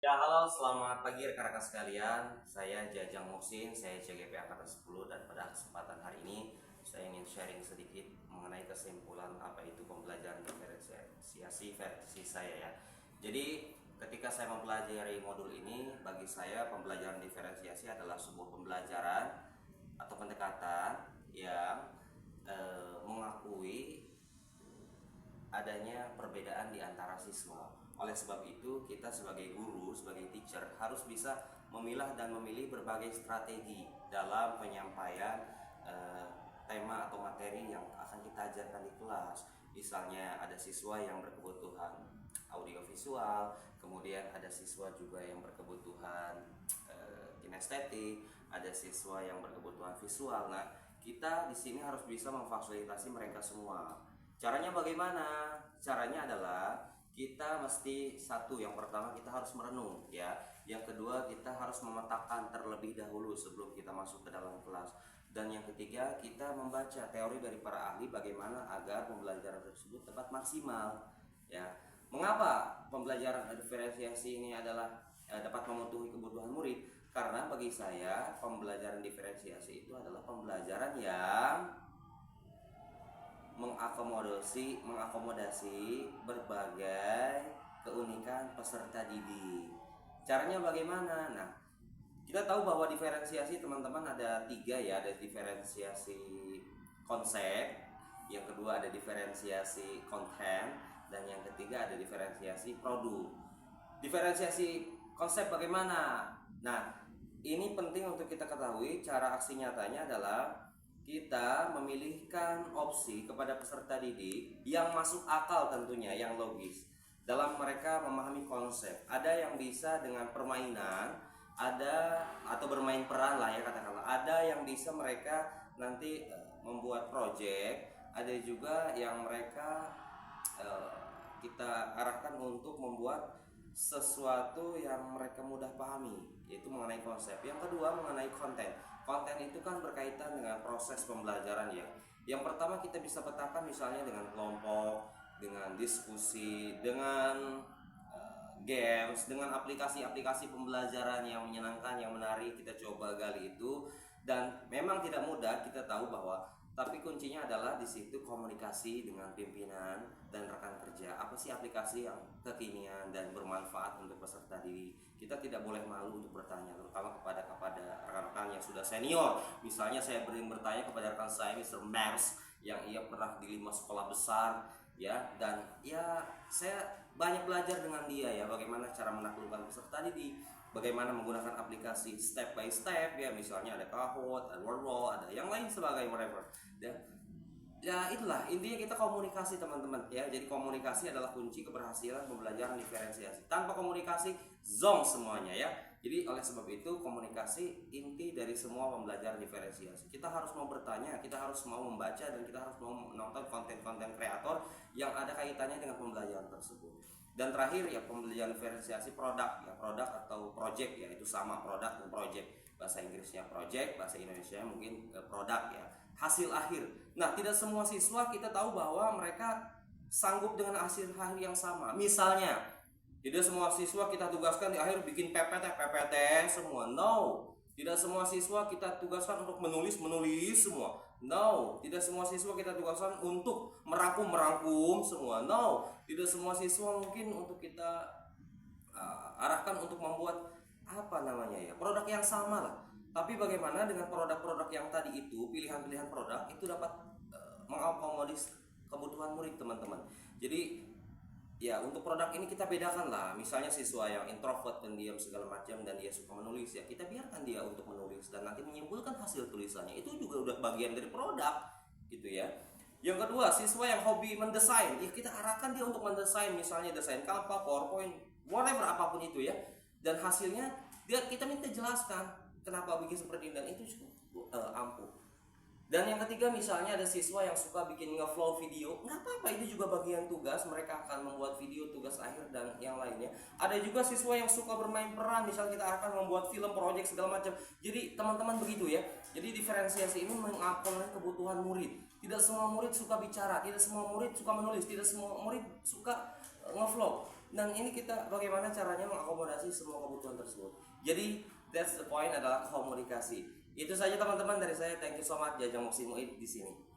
Ya, halo, selamat pagi rekan-rekan sekalian. Saya Jajang Muhsin, saya CGP Angkatan 10 dan pada kesempatan hari ini saya ingin sharing sedikit mengenai kesimpulan apa itu pembelajaran diferensiasi versi saya ya. Jadi, ketika saya mempelajari modul ini, bagi saya pembelajaran diferensiasi adalah sebuah pembelajaran atau pendekatan yang mengakui adanya perbedaan di antara siswa. Oleh sebab itu, kita sebagai guru, sebagai teacher harus bisa memilah dan memilih berbagai strategi dalam penyampaian tema atau materi yang akan kita ajarkan di kelas. Misalnya ada siswa yang berkebutuhan audiovisual, kemudian ada siswa juga yang berkebutuhan kinestetik, ada siswa yang berkebutuhan visual. Nah, kita di sini harus bisa memfasilitasi mereka semua. Caranya bagaimana? Caranya adalah kita mesti satu, yang pertama kita harus merenung ya. Yang kedua kita harus memetakan terlebih dahulu sebelum kita masuk ke dalam kelas. Dan yang ketiga kita membaca teori dari para ahli bagaimana agar pembelajaran tersebut tepat maksimal ya. Mengapa pembelajaran diferensiasi ini adalah dapat memenuhi kebutuhan murid? Karena bagi saya pembelajaran diferensiasi itu adalah pembelajaran yang mengakomodasi berbagai keunikan peserta didik. Caranya bagaimana? Nah, kita tahu bahwa diferensiasi teman-teman ada tiga ya, ada diferensiasi konsep, yang kedua ada diferensiasi konten, dan yang ketiga ada diferensiasi produk. Diferensiasi konsep bagaimana? Nah, ini penting untuk kita ketahui. Cara aksi nyatanya adalah kita memilihkan opsi kepada peserta didik yang masuk akal tentunya, yang logis dalam mereka memahami konsep. Ada yang bisa dengan permainan, ada atau bermain peran lah ya katakanlah. Ada yang bisa mereka nanti membuat project, ada juga yang mereka kita arahkan untuk membuat sesuatu yang mereka mudah pahami, yaitu mengenai konsep. Yang kedua mengenai konten. Konten itu kan berkaitan dengan proses pembelajaran ya. Yang pertama kita bisa petakan misalnya dengan kelompok, dengan diskusi, dengan games, dengan aplikasi-aplikasi pembelajaran yang menyenangkan, yang menarik. Kita coba gali itu, dan memang tidak mudah, kita tahu bahwa tapi kuncinya adalah di situ komunikasi dengan pimpinan dan rekan kerja. Apa sih aplikasi yang kekinian dan bermanfaat untuk peserta didik? Kita tidak boleh malu untuk bertanya, terutama kepada rekan-rekan yang sudah senior. Misalnya saya bertanya kepada rekan saya Mr. Mers yang ia pernah di 5 sekolah besar ya, dan ya saya banyak belajar dengan dia ya, bagaimana cara menaklukkan peserta didik, bagaimana menggunakan aplikasi step by step ya, misalnya ada Kahoot, ada Wordwall, ada yang lain sebagainya whatever ya itulah intinya, kita komunikasi teman-teman ya. Jadi komunikasi adalah kunci keberhasilan pembelajaran diferensiasi. Tanpa komunikasi zonk semuanya ya. Jadi oleh sebab itu komunikasi inti dari semua pembelajaran diferensiasi. Kita harus mau bertanya, kita harus mau membaca, dan kita harus mau menonton konten-konten kreator yang ada kaitannya dengan pembelajaran tersebut. Dan terakhir ya pembelajaran diferensiasi produk ya, produk atau project ya, itu sama, produk dan project. Bahasa Inggrisnya project, bahasa Indonesia mungkin produk ya, hasil akhir. Nah, tidak semua siswa kita tahu bahwa mereka sanggup dengan hasil akhir yang sama. Misalnya, tidak semua siswa kita tugaskan di akhir bikin PPT semua. No. Tidak semua siswa kita tugaskan untuk menulis semua. No. Tidak semua siswa kita tugaskan untuk merangkum semua. No. Tidak semua siswa mungkin untuk kita arahkan untuk membuat produk yang sama lah. Tapi bagaimana dengan produk-produk yang tadi itu, pilihan-pilihan produk itu dapat mengakomodir kebutuhan murid teman-teman. Jadi ya untuk produk ini kita bedakan lah. Misalnya siswa yang introvert, pendiam segala macam, dan dia suka menulis ya, kita biarkan dia untuk menulis dan nanti menyimpulkan hasil tulisannya. Itu juga udah bagian dari produk gitu ya. Yang kedua, siswa yang hobi mendesain, ya kita arahkan dia untuk mendesain, misalnya desain Canva, PowerPoint, whatever apapun itu ya. Dan hasilnya kita minta jelaskan kenapa bikin seperti ini, dan itu cukup ampuh. Dan yang ketiga misalnya ada siswa yang suka bikin ngeflow video, nggak apa-apa, itu juga bagian tugas, mereka akan membuat video tugas akhir dan yang lainnya. Ada juga siswa yang suka bermain peran, misalnya kita akan membuat film, project segala macam. Jadi teman-teman begitu ya. Jadi diferensiasi ini mengakomodir kebutuhan murid. Tidak semua murid suka bicara, tidak semua murid suka menulis, tidak semua murid suka ngeflow. Dan ini kita bagaimana caranya mengakomodasi semua kebutuhan tersebut. Jadi that's the point adalah komunikasi. Itu saja teman-teman dari saya. Thank you so much Jajang Muksi Muid di sini.